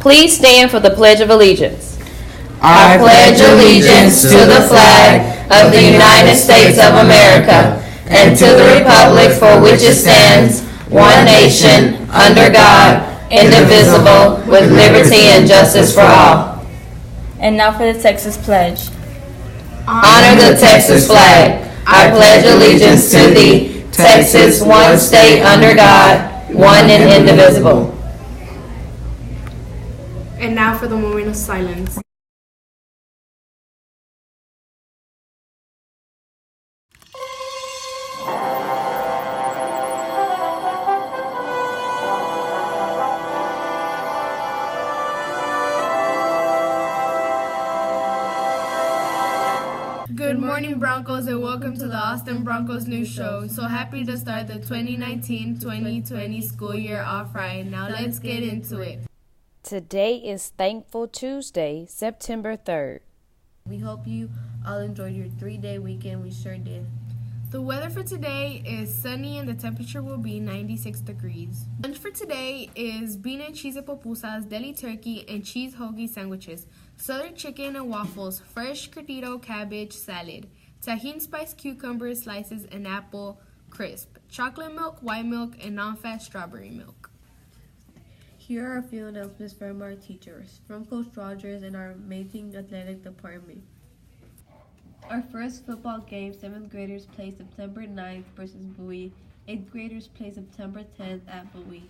Please stand for the Pledge of Allegiance. I pledge allegiance to the flag of the United States of America and to the republic for which it stands, one nation, under God, indivisible, with liberty and justice for all. And now for the Texas Pledge. Honor the Texas flag. I pledge allegiance to thee, Texas, one state under God, one and indivisible. And now for the moment of silence. Good morning, Broncos, and welcome to the Austin Broncos News Show. So happy to start the 2019-2020 school year off right. Now let's get into it. Today is Thankful Tuesday, September 3rd. We hope you all enjoyed your 3-day weekend. We sure did. The weather for today is sunny and the temperature will be 96 degrees. Lunch for today is bean and cheese and pupusas, deli turkey, and cheese hoagie sandwiches, southern chicken and waffles, fresh cordito cabbage salad, tahini spiced cucumber slices, and apple crisp, chocolate milk, white milk, and non-fat strawberry milk. Here are a few announcements from our teachers, from Coach Rogers and our amazing athletic department. Our first football game, 7th graders play September 9th versus Bowie. 8th graders play September 10th at Bowie.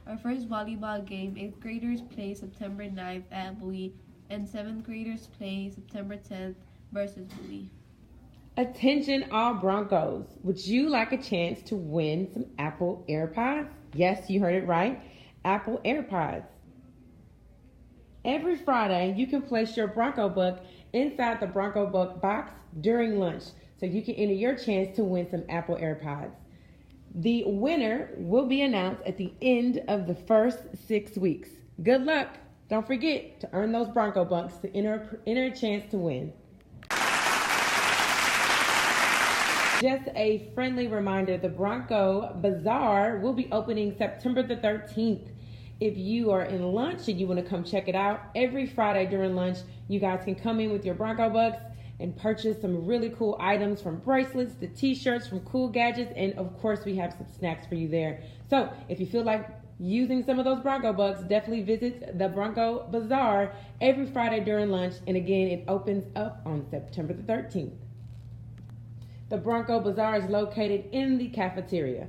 Our first volleyball game, 8th graders play September 9th at Bowie, and 7th graders play September 10th versus Bowie. Attention all Broncos. Would you like a chance to win some Apple AirPods? Yes, you heard it right. Apple AirPods. Every Friday, you can place your Bronco book inside the Bronco book box during lunch, so you can enter your chance to win some Apple AirPods. The winner will be announced at the end of the first 6 weeks. Good luck. Don't forget to earn those Bronco bucks to enter a chance to win. Just a friendly reminder, the Bronco Bazaar will be opening September the 13th. If you are in lunch and you want to come check it out, every Friday during lunch, you guys can come in with your Bronco bucks and purchase some really cool items, from bracelets to t-shirts, from cool gadgets, and of course we have some snacks for you there. So if you feel like using some of those Bronco bucks, definitely visit the Bronco Bazaar every Friday during lunch. And again, it opens up on September the 13th. The Bronco Bazaar is located in the cafeteria.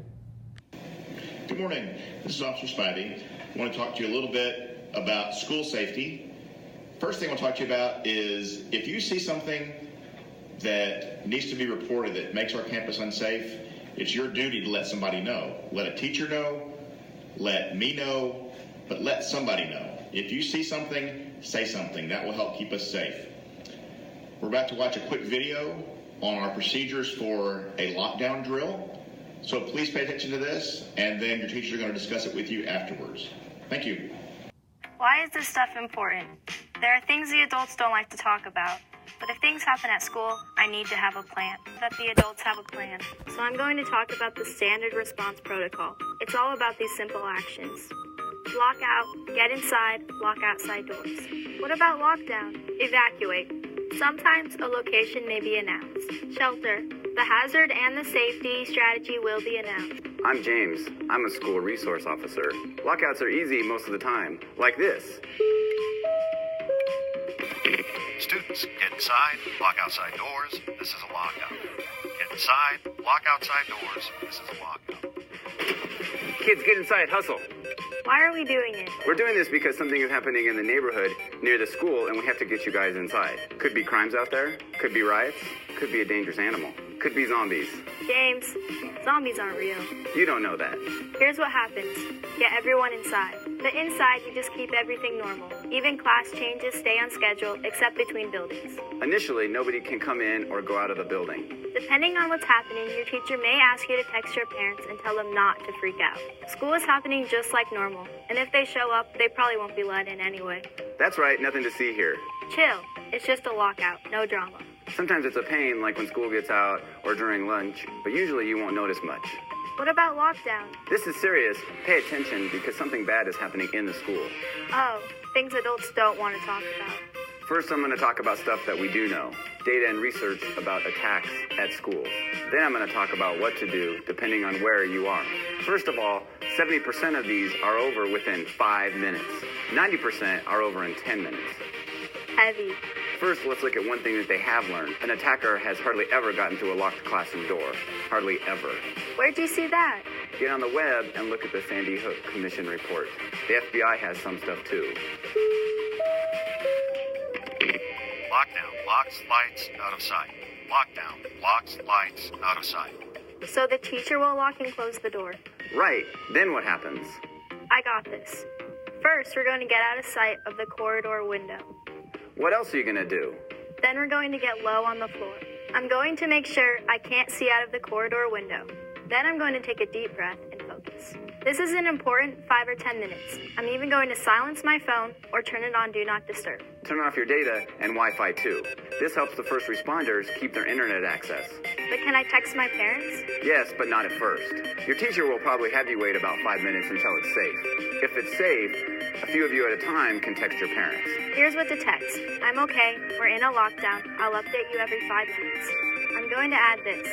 Good morning. This is Officer Spivey. I want to talk to you a little bit about school safety. First thing I want to talk to you about is if you see something that needs to be reported that makes our campus unsafe, it's your duty to let somebody know. Let a teacher know, let me know, but let somebody know. If you see something, say something. That will help keep us safe. We're about to watch a quick video on our procedures for a lockdown drill. So please pay attention to this, and then your teachers are going to discuss it with you afterwards. Thank you. Why is this stuff important? There are things the adults don't like to talk about. But if things happen at school, I need to have a plan. That the adults have a plan. So I'm going to talk about the standard response protocol. It's all about these simple actions. Lock out, get inside, lock outside doors. What about lockdown? Evacuate. Sometimes a location may be announced. Shelter. The hazard and the safety strategy will be announced. I'm James. I'm a school resource officer. Lockouts are easy most of the time, like this. Students, get inside, lock outside doors. This is a lockout. Get inside, lock outside doors. This is a lockout. Kids, get inside, hustle. Why are we doing it? We're doing this because something is happening in the neighborhood near the school, and we have to get you guys inside. Could be crimes out there, could be riots, could be a dangerous animal, could be zombies. James, zombies aren't real. You don't know that. Here's what happens. Get everyone inside. The inside, you just keep everything normal. Even class changes stay on schedule, except between buildings. Initially, nobody can come in or go out of the building. Depending on what's happening, your teacher may ask you to text your parents and tell them not to freak out. School is happening just like normal, and if they show up, they probably won't be let in anyway. That's right, nothing to see here. Chill. It's just a lockout, no drama. Sometimes it's a pain, like when school gets out or during lunch, but usually you won't notice much. What about lockdown? This is serious. Pay attention because something bad is happening in the school. Oh, things adults don't want to talk about. First, I'm going to talk about stuff that we do know, data and research about attacks at schools. Then I'm going to talk about what to do depending on where you are. First of all, 70% of these are over within 5 minutes. 90% are over in 10 minutes. Heavy. First, let's look at one thing that they have learned. An attacker has hardly ever gotten to a locked classroom door. Hardly ever. Where'd you see that? Get on the web and look at the Sandy Hook Commission report. The FBI has some stuff too. Lockdown, locks, lights, out of sight. Lockdown, locks, lights, out of sight. So the teacher will lock and close the door. Right. Then what happens? I got this. First, we're going to get out of sight of the corridor window. What else are you going to do? Then we're going to get low on the floor. I'm going to make sure I can't see out of the corridor window. Then I'm going to take a deep breath and focus. This is an important 5 or 10 minutes. I'm even going to silence my phone or turn it on Do Not Disturb. Turn off your data and Wi-Fi too. This helps the first responders keep their internet access. But can I text my parents? Yes, but not at first. Your teacher will probably have you wait about 5 minutes until it's safe. If it's safe, a few of you at a time can text your parents. Here's what to text. I'm okay. We're in a lockdown. I'll update you every 5 minutes. I'm going to add this.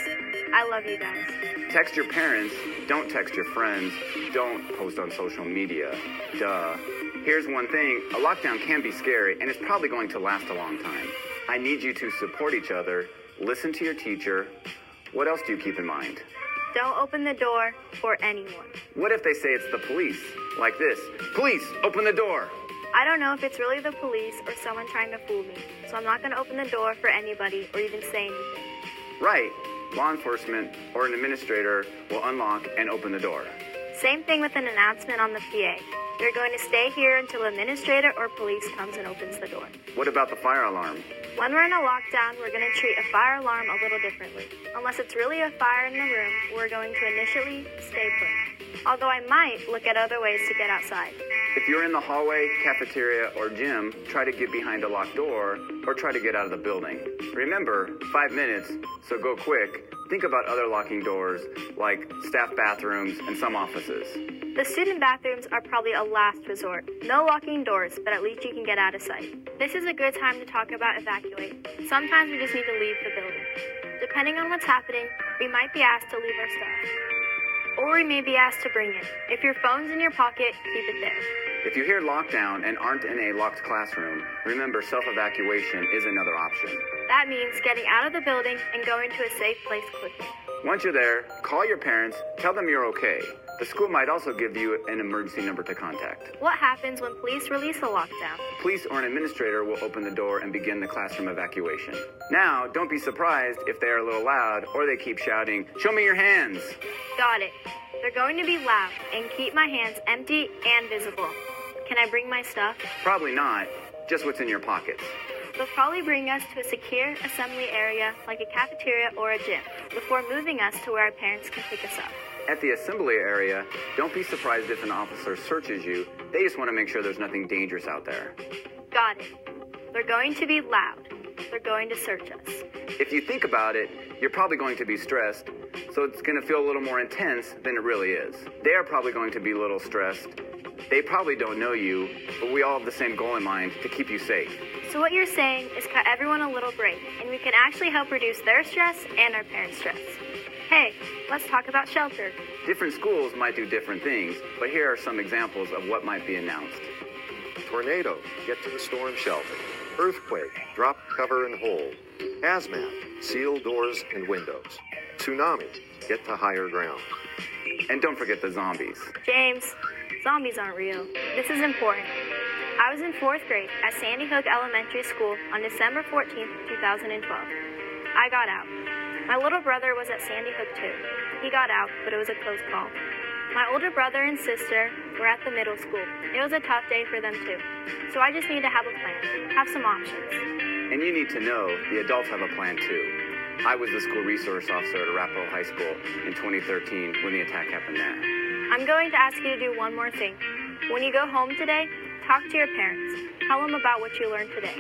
I love you guys. Text your parents. Don't text your friends. Don't post on social media. Duh. Here's one thing. A lockdown can be scary, and it's probably going to last a long time. I need you to support each other. Listen to your teacher. What else do you keep in mind? Don't open the door for anyone. What if they say it's the police? Like this. Police, open the door. I don't know if it's really the police or someone trying to fool me, so I'm not going to open the door for anybody or even say anything. Right. Law enforcement or an administrator will unlock and open the door. Same thing with an announcement on the PA. You're going to stay here until an administrator or police comes and opens the door. What about the fire alarm? When we're in a lockdown, we're going to treat a fire alarm a little differently. Unless it's really a fire in the room, we're going to initially stay put. Although I might look at other ways to get outside. If you're in the hallway, cafeteria, or gym, try to get behind a locked door or try to get out of the building. Remember, 5 minutes, so go quick. Think about other locking doors, like staff bathrooms and some offices. The student bathrooms are probably a last resort. No locking doors, but at least you can get out of sight. This is a good time to talk about evacuate. Sometimes we just need to leave the building. Depending on what's happening, we might be asked to leave our stuff. Or we may be asked to bring it. If your phone's in your pocket, keep it there. If you hear lockdown and aren't in a locked classroom, remember self-evacuation is another option. That means getting out of the building and going to a safe place quickly. Once you're there, call your parents, tell them you're okay. The school might also give you an emergency number to contact. What happens when police release a lockdown? Police or an administrator will open the door and begin the classroom evacuation. Now, don't be surprised if they are a little loud or they keep shouting, "Show me your hands!" Got it. They're going to be loud and keep my hands empty and visible. Can I bring my stuff? Probably not. Just what's in your pockets. They'll probably bring us to a secure assembly area like a cafeteria or a gym before moving us to where our parents can pick us up. At the assembly area, don't be surprised if an officer searches you. They just want to make sure there's nothing dangerous out there. Got it. They're going to be loud. They're going to search us. If you think about it, you're probably going to be stressed, so it's going to feel a little more intense than it really is. They are probably going to be a little stressed. They probably don't know you, but we all have the same goal in mind, to keep you safe. So what you're saying is cut everyone a little break, and we can actually help reduce their stress and our parents' stress. Hey, let's talk about shelter. Different schools might do different things, but here are some examples of what might be announced. Tornado, get to the storm shelter. Earthquake, drop, cover, and hold. Hazmat, seal doors and windows. Tsunami, get to higher ground. And don't forget the zombies. James, zombies aren't real. This is important. I was in 4th grade at Sandy Hook Elementary School on December 14th, 2012. I got out. My little brother was at Sandy Hook too. He got out, but it was a close call. My older brother and sister were at the middle school. It was a tough day for them too. So I just need to have a plan, have some options. And you need to know the adults have a plan too. I was the school resource officer at Arapahoe High School in 2013 when the attack happened there. I'm going to ask you to do one more thing. When you go home today, talk to your parents. Tell them about what you learned today.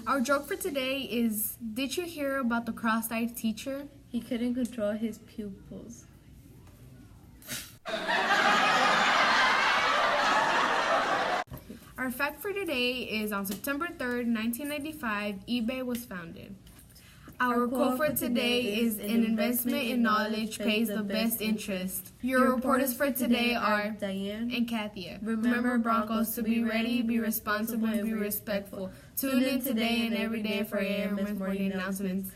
Our joke for today is, did you hear about the cross-eyed teacher? He couldn't control his pupils. Our fact for today is on September 3rd, 1995, eBay was founded. Our quote for today is, an investment in knowledge pays the best interest. Your reporters for today are Diane and Kathia. Remember, Broncos, to be ready, be responsible, and be respectful. Tune in today and every day for AMS morning announcements.